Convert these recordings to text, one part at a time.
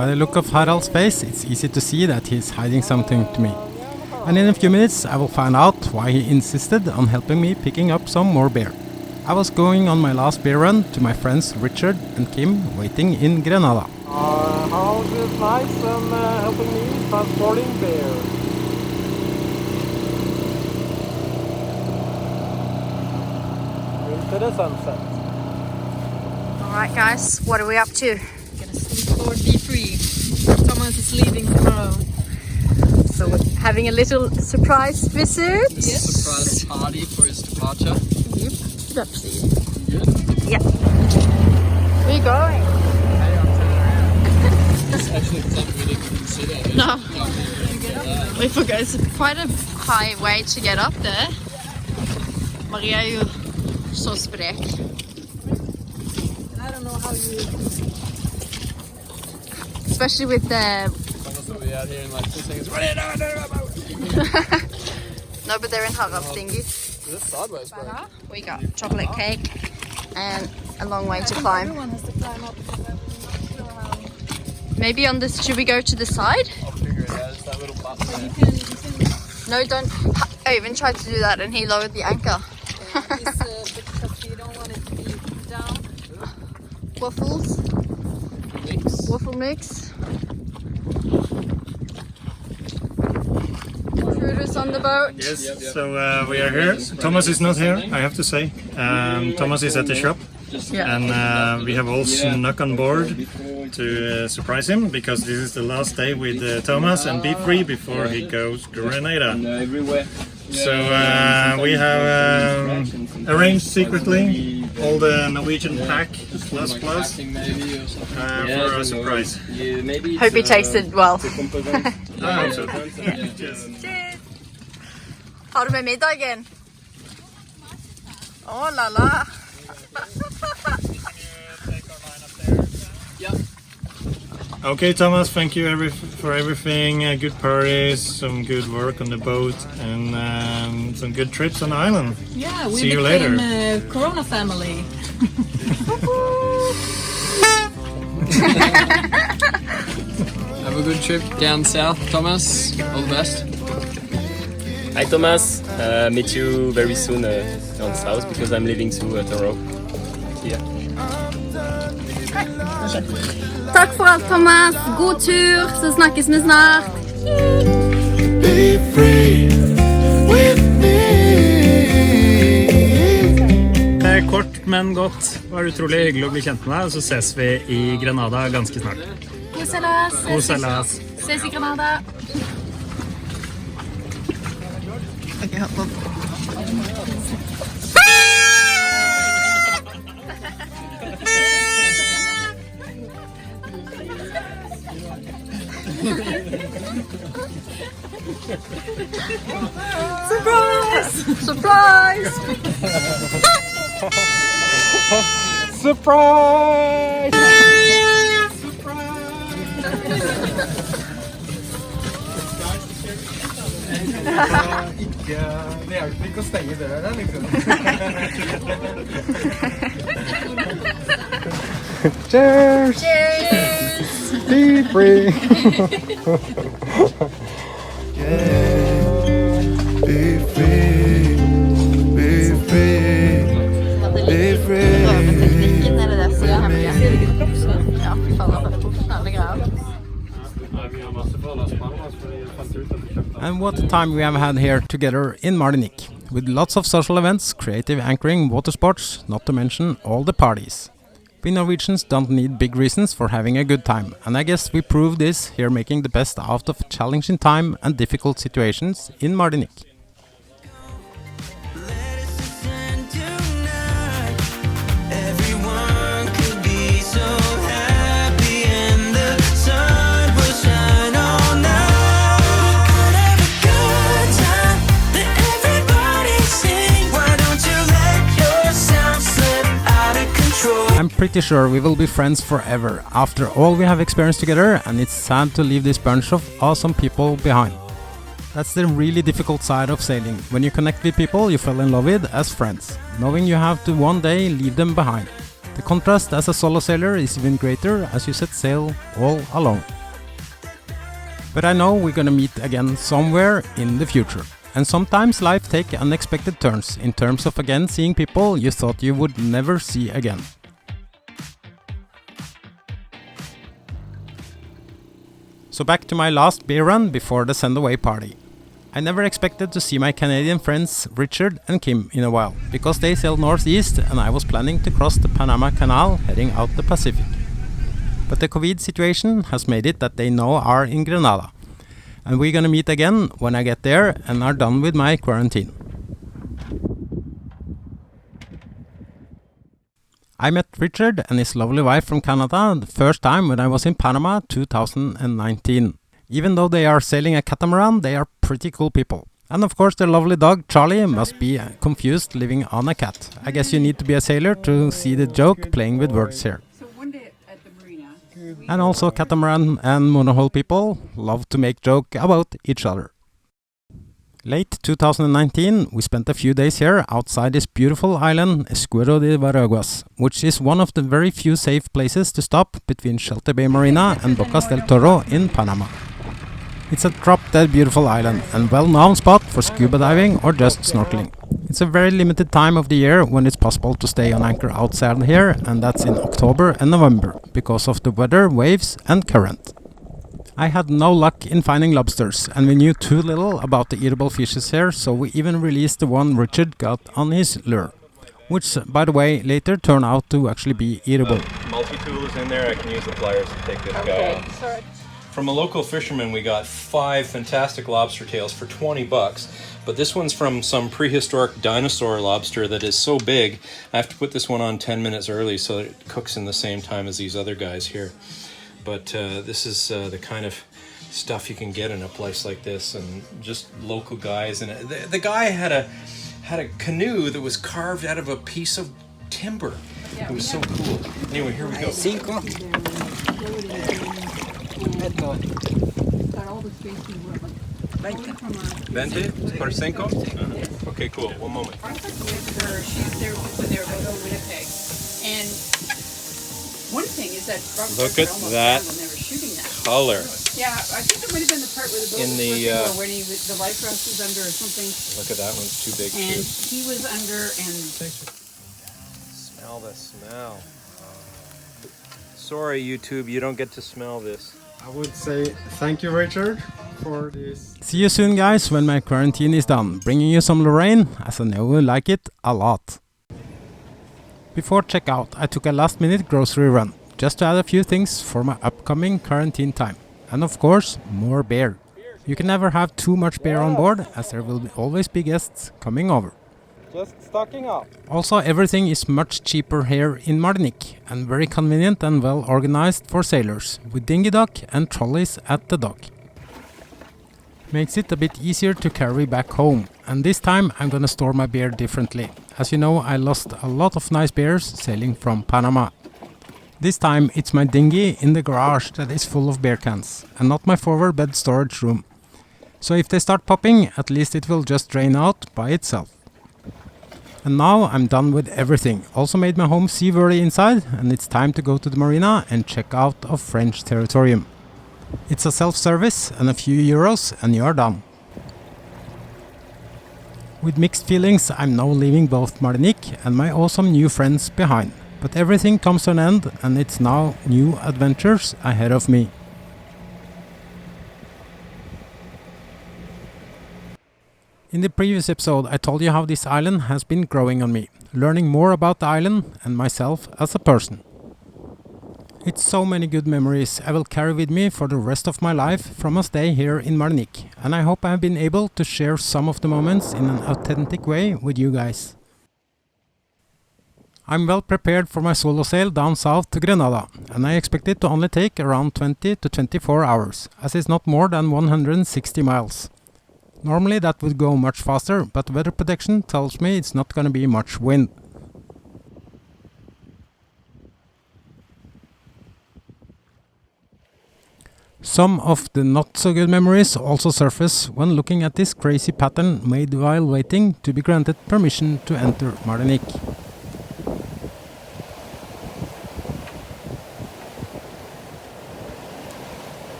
By the look of Harald's face, it's easy to see that he's hiding something to me. And in a few minutes I will find out why he insisted on helping me picking up some more beer. I was going on my last beer run to my friends Richard and Kim waiting in Grenada. Harald is nice and helping me transporting beer. Into the sunset. Alright guys, what are we up to? Gonna sleep for D3. Thomas is leaving tomorrow. So we're having a little surprise visit. Yes. Surprise party for his departure. Yep, that's it. Good. Yeah. Where are you going? Actually, something we didn't consider. No. We forgot, it's quite a high way to get up there. Maria er jo så sprek. I don't know how you... Especially with the... Thomas will be out here in like 2 seconds. Run it out there, No, but they're in Harald's dinghy. Is this sideways, bro? We got chocolate cake and a long way to climb. Everyone has to climb up because I'm not sure how... Maybe on this, should we go to the side? I'll figure it out. It's that little button there. You can No, don't. I even tried to do that and he lowered the anchor. because you don't want it to be down. Waffles, Mix. waffle mix. Intruders on the boat. Yes, Yep. so we are here. Thomas is not here, I have to say. Thomas is at the shop. Yeah. And we have all snuck on board to surprise him because this is the last day with Thomas and be free before he goes to Grenada. Everywhere. So we have arranged secretly all the Norwegian pack plus for a surprise. Hope he takes it well. I hope so. Cheers! Har du med middagen? Åh la la! Okay, Thomas, thank you for everything. Good parties, some good work on the boat, and some good trips on the island. Yeah, we See you became later. a Corona family. Have a good trip down south, Thomas. All the best. Hi Thomas, meet you very soon down south because I'm leaving to Toronto. Yeah. Takk for alt, Thomas. God tur, så snakkes vi snart. Be free with me. Kort, men godt. Det var utrolig hyggelig å bli kjent med deg, og så ses vi i Grenada ganske snart. God seilas. God seilas. Ses i Grenada. Ok, hopp opp. Surprise! Surprise! Surprise! Det hjelper ikke å stenge døra, liksom. Cheers! Cheers! Be free! Be free. Be free. Be free. Teknikken, er det det som er hemmelig? Ja, fy faen, det er profesjonelle greier. And what a time we have had here together in Martinique, with lots of social events, creative anchoring, water sports, not to mention all the parties. We Norwegians don't need big reasons for having a good time, and I guess we prove this here making the best out of challenging time and difficult situations in Martinique. Everyone could be so happy and the sun will shine all night. We could have a good time. Let everybody sing. Why don't you let your sound slip out of control? I'm pretty sure we will be friends forever after all we have experienced together, and it's sad to leave this bunch of awesome people behind. That's the really difficult side of sailing, when you connect with people you fell in love with as friends, knowing you have to one day leave them behind. The contrast as a solo sailor is even greater as you set sail all alone. But I know we're gonna meet again somewhere in the future. And sometimes life takes unexpected turns in terms of again seeing people you thought you would never see again. So back to my last beer run before the send-away party. I never expected to see my Canadian friends Richard and Kim in a while, because they sail northeast and I was planning to cross the Panama Canal heading out the Pacific. But the COVID situation has made it that they now are in Grenada. And we're gonna meet again when I get there and are done with my quarantine. I met Richard and his lovely wife from Canada the first time when I was in Panama 2019. Even though they are sailing a catamaran, they are pretty cool people. And of course their lovely dog Charlie must be confused living on a cat. I guess you need to be a sailor to see the joke playing with words here. And also catamaran and monohull people love to make joke about each other. Late 2019 we spent a few days here outside this beautiful island Escuero de Veraguas, which is one of the very few safe places to stop between Shelter Bay Marina and Bocas del Toro in Panama. It's a drop-dead beautiful island and well-known spot for scuba diving or just snorkeling. It's a very limited time of the year when it's possible to stay on anchor outside here, and that's in October and November because of the weather, waves and current. I had no luck in finding lobsters and we knew too little about the eatable fishes here, so we even released the one Richard got on his lure, which by the way later turned out to actually be eatable. Multi-tool is in there. I can use the pliers to take this guy off. From a local fisherman we got 5 fantastic lobster tails for 20 bucks. But this one's from some prehistoric dinosaur lobster that is so big, I have to put this one on 10 minutes early so that it cooks in the same time as these other guys here. But this is the kind of stuff you can get in a place like this, and just local guys. And the guy had a canoe that was carved out of a piece of timber. It was so cool. Anyway, here we go. 20 por 5? Okay, cool. One moment. And one thing is that Look at that color. Yeah, I think it might have been the part where the boat In was the, first of all, when the life raft was under or something, Look at that one's too big and too. he was under, and Smell the smell. Sorry, YouTube, you don't get to smell this. I would say thank you, Richard, for this. See you soon guys when my quarantine is done, bringing you some Lorraine as I know you like it a lot. Before checkout I took a last minute grocery run, just to add a few things for my upcoming quarantine time. And of course, more beer. You can never have too much beer on board, as there will always be guests coming over. Just stocking up. Also, everything is much cheaper here in Martinique, and very convenient and well organized for sailors, with dinghy dock and trolleys at the dock. Makes it a bit easier to carry back home, and this time I'm gonna store my beer differently. As you know, I lost a lot of nice beers sailing from Panama. This time it's my dinghy in the garage that is full of beer cans, and not my forward bed storage room. So if they start popping, at least it will just drain out by itself. And now I'm done with everything. Also made my home seaworthy inside, and it's time to go to the marina and check out of French territorium. It's a self-service and a few euros and you are done. With mixed feelings, I'm now leaving both Martinique and my awesome new friends behind. But everything comes to an end, and it's now new adventures ahead of me. In the previous episode I told you how this island has been growing on me, learning more about the island and myself as a person. It's so many good memories I will carry with me for the rest of my life from a stay here in Martinique, and I hope I have been able to share some of the moments in an authentic way with you guys. I'm well prepared for my solo sail down south to Grenada, and I expect it to only take around 20 to 24 hours, as it's not more than 160 miles. Normally that would go much faster, but weather protection tells me it's not gonna be much wind. Some of the not so good memories also surface when looking at this crazy pattern made while waiting to be granted permission to enter Martinique.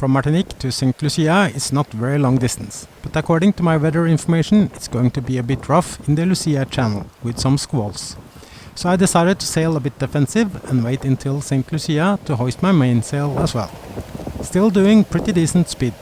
From Martinique to St. Lucia is not very long distance, but according to my weather information it's going to be a bit rough in the Lucia channel with some squalls. So I decided to sail a bit defensive and wait until St. Lucia to hoist my mainsail as well. Still doing pretty decent speed.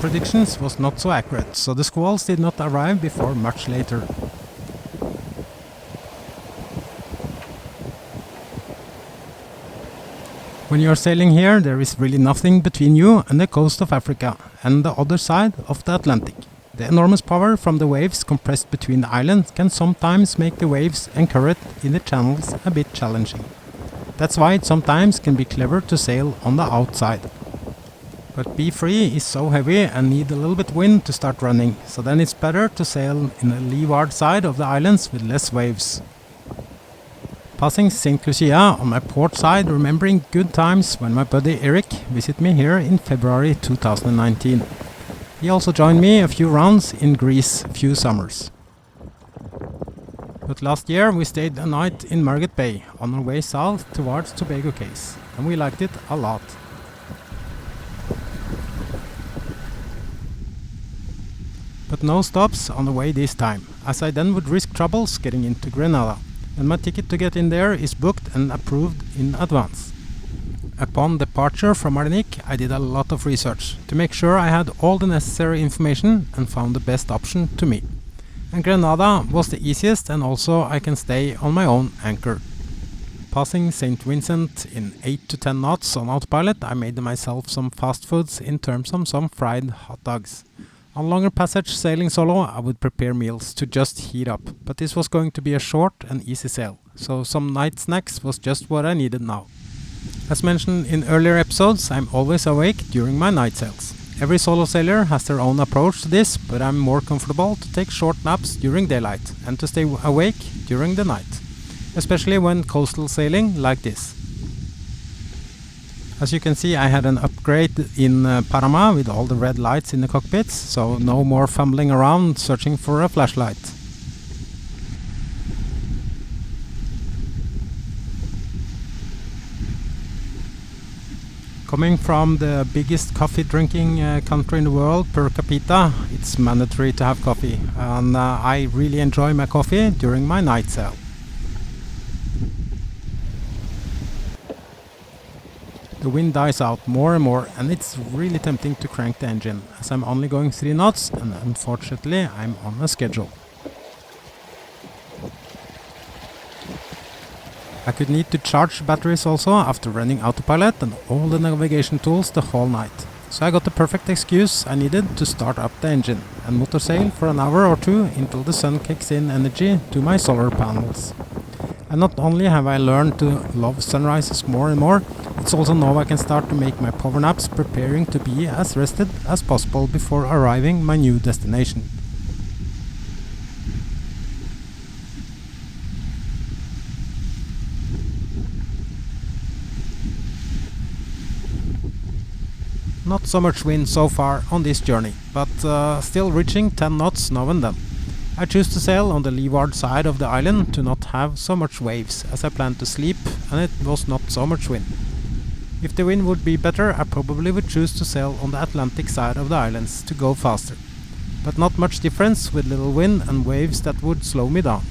Predictions was not so accurate, so the squalls did not arrive before much later. When you are sailing here, there is really nothing between you and the coast of Africa and the other side of the Atlantic. The enormous power from the waves compressed between the islands can sometimes make the waves and current in the channels a bit challenging. That's why it sometimes can be clever to sail on the outside. But B3 is so heavy and need a little bit wind to start running, so then it's better to sail in the leeward side of the islands with less waves. Passing St. Lucia on my port side, remembering good times when my buddy Eric visited me here in February 2019. He also joined me a few rounds in Greece a few summers. But last year we stayed a night in Margaret Bay on our way south towards Tobago Cays, and we liked it a lot. But no stops on the way this time, as I then would risk troubles getting into Grenada, and my ticket to get in there is booked and approved in advance. Upon departure from Martinique, I did a lot of research to make sure I had all the necessary information and found the best option to me. And Grenada was the easiest, and also I can stay on my own anchor. Passing St. Vincent in 8 to 10 knots on autopilot, I made myself some fast foods in terms of some fried hot dogs. On longer passage sailing solo, I would prepare meals to just heat up, but this was going to be a short and easy sail, so some night snacks was just what I needed now. As mentioned in earlier episodes, I'm always awake during my night sails. Every solo sailor has their own approach to this, but I'm more comfortable to take short naps during daylight and to stay awake during the night, especially when coastal sailing like this. As you can see, I had an upgrade in Panama with all the red lights in the cockpits, so no more fumbling around searching for a flashlight. Coming from the biggest coffee drinking country in the world per capita, it's mandatory to have coffee, and I really enjoy my coffee during my night sail. The wind dies out more and more, and it's really tempting to crank the engine, as I'm only going 3 knots and unfortunately I'm on a schedule. I could need to charge batteries also after running autopilot and all the navigation tools the whole night. So I got the perfect excuse I needed to start up the engine and motor sail for an hour or two until the sun kicks in energy to my solar panels. And not only have I learned to love sunrises more and more, it's also now I can start to make my power naps, preparing to be as rested as possible before arriving my new destination. Not so much wind so far on this journey, but still reaching 10 knots now and then. I choose to sail on the leeward side of the island to not have so much waves, as I planned to sleep and it was not so much wind. If the wind would be better, I probably would choose to sail on the Atlantic side of the islands to go faster. But not much difference with little wind and waves that would slow me down.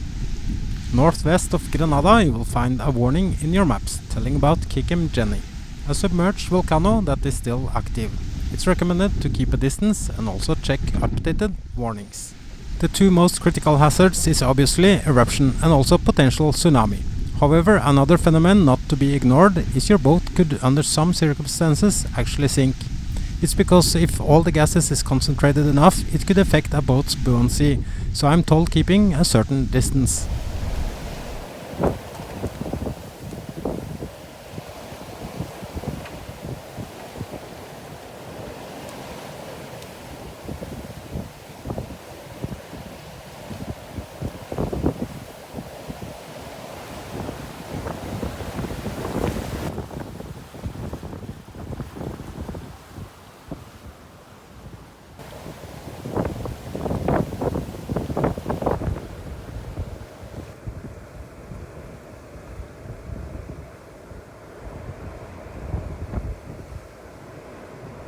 Northwest of Grenada you will find a warning in your maps telling about Kikem Jenny, a submerged volcano that is still active. It's recommended to keep a distance and also check updated warnings. The two most critical hazards is obviously eruption and also potential tsunami. However, another phenomenon not to be ignored is your boat could under some circumstances actually sink. It's because if all the gases is concentrated enough, it could affect a boat's buoyancy, so I'm told keeping a certain distance.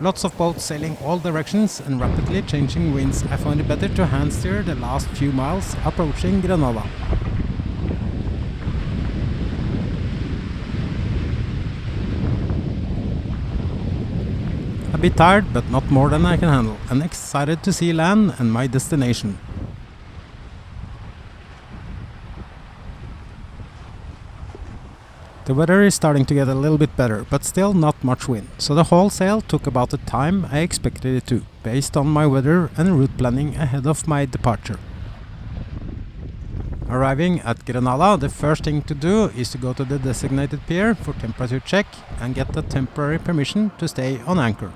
Lots of boats sailing all directions and rapidly changing winds. I found it better to hand steer the last few miles approaching Grenada. A bit tired, but not more than I can handle, and excited to see land and my destination. The weather is starting to get a little bit better, but still not much wind, so the whole sail took about the time I expected it to, based on my weather and route planning ahead of my departure. Arriving at Grenada, the first thing to do is to go to the designated pier for temperature check and get the temporary permission to stay on anchor.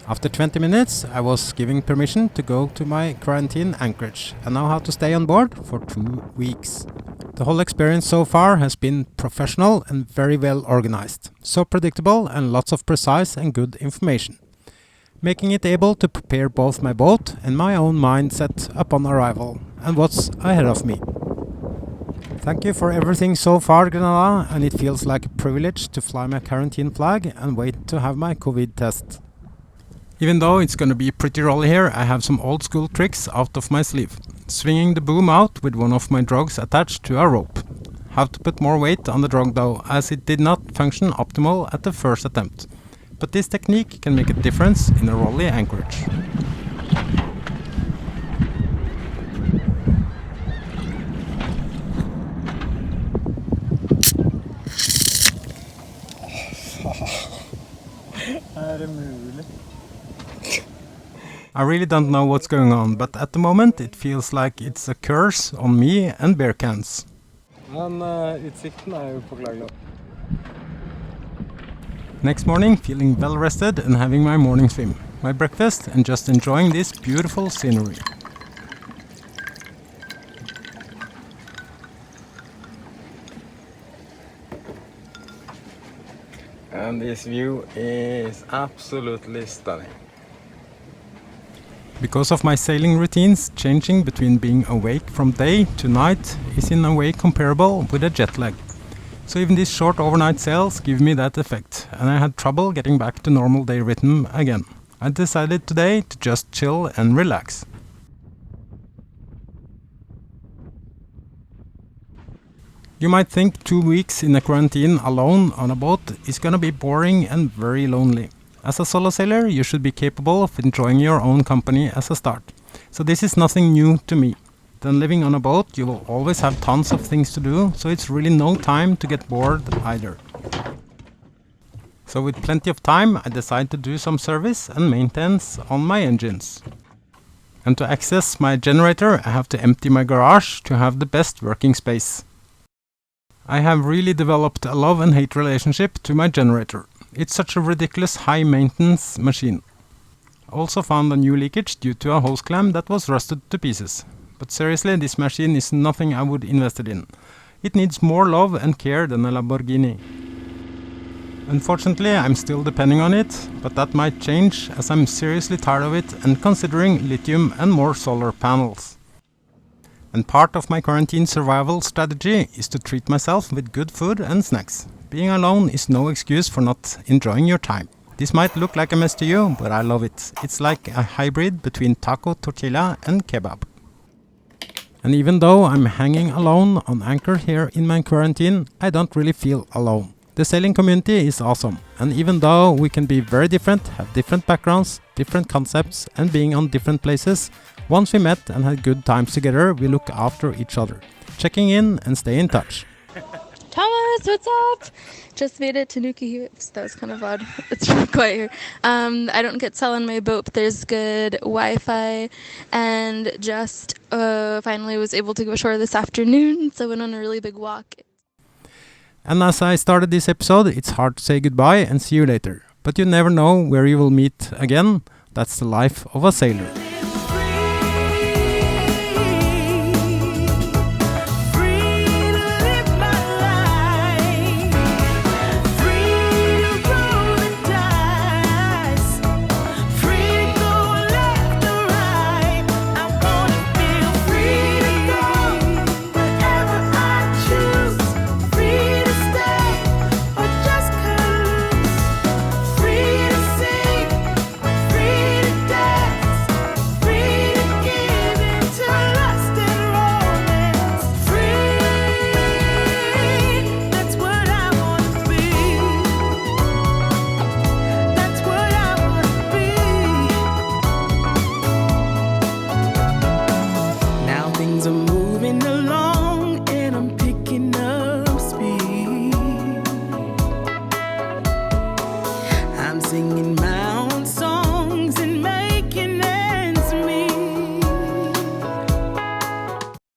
After 20 minutes, I was given permission to go to my quarantine anchorage and now have to stay on board for 2 weeks. The whole experience so far has been professional and very well organized, so predictable and lots of precise and good information, making it able to prepare both my boat and my own mindset upon arrival and what's ahead of me. Thank you for everything so far, Grenada, and it feels like a privilege to fly my quarantine flag and wait to have my COVID test. Even though it's gonna be pretty rolly here, I have some old school tricks out of my sleeve. Swinging the boom out with one of my drogs attached to a rope. Have to put more weight on the drog though, as it did not function optimal at the first attempt. But this technique can make a difference in a rolly anchorage. I really don't know what's going on, but at the moment it feels like it's a curse on me and beer cans. Utsikten jo påklagelig. Next morning, feeling well rested and having my morning swim, my breakfast and just enjoying this beautiful scenery. And this view is absolutely stunning. Because of my sailing routines, changing between being awake from day to night is in a way comparable with a jet lag. So even these short overnight sails give me that effect, and I had trouble getting back to normal day rhythm again. I decided today to just chill and relax. You might think 2 weeks in a quarantine alone on a boat is gonna be boring and very lonely. As a solo sailor, you should be capable of enjoying your own company as a start. So this is nothing new to me. Then living on a boat, you will always have tons of things to do, so it's really no time to get bored either. So with plenty of time, I decided to do some service and maintenance on my engines. And to access my generator, I have to empty my garage to have the best working space. I have really developed a love and hate relationship to my generator. It's such a ridiculous high maintenance machine. Also found a new leakage due to a hose clamp that was rusted to pieces. But seriously, this machine is nothing I would invest in. It needs more love and care than a Lamborghini. Unfortunately, I'm still depending on it, but that might change as I'm seriously tired of it and considering lithium and more solar panels. And part of my quarantine survival strategy is to treat myself with good food and snacks. Being alone is no excuse for not enjoying your time. This might look like a mess to you, but I love it. It's like a hybrid between taco, tortilla and kebab. And even though I'm hanging alone on anchor here in my quarantine, I don't really feel alone. The sailing community is awesome, and even though we can be very different, have different backgrounds, different concepts and being on different places, once we met and had good times together, we look after each other, checking in and stay in touch. Thomas, what's up? Just made it to Nuki. That was kind of odd. It's really quiet here. I don't get cell on my boat, but there's good Wi-Fi, and just finally was able to go ashore this afternoon, so I went on a really big walk. And as I started this episode, it's hard to say goodbye and see you later. But you never know where you will meet again. That's the life of a sailor. Free to singing